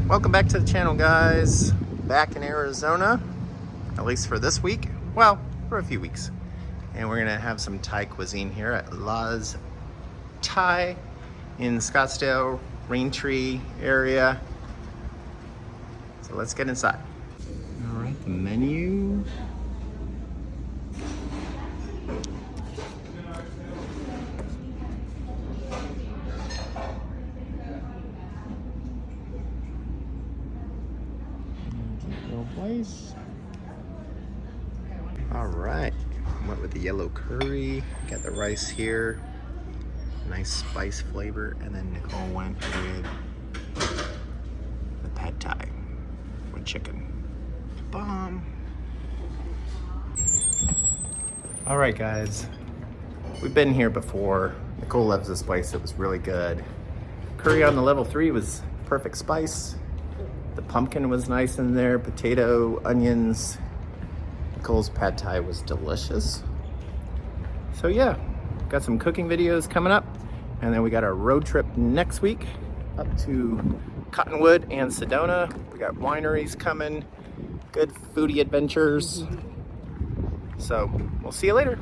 Welcome back to the channel, guys. Back in Arizona, at least for this week. Well, for a few weeks. And we're gonna have some Thai cuisine here at La's Thai in Scottsdale, Raintree area. So let's get inside. All right, the menu. Rice. All right, went with the yellow curry. Got the rice here, nice spice flavor, and then Nicole went with the pad thai with chicken. Bomb. All right, guys, we've been here before. Nicole loves this place. It was really good. Curry on the level 3 was perfect spice. The pumpkin was nice in there, potato, onions. Nicole's pad thai was delicious. So yeah, got some cooking videos coming up. And then we got our road trip next week up to Cottonwood and Sedona. We got wineries coming, good foodie adventures. So we'll see you later.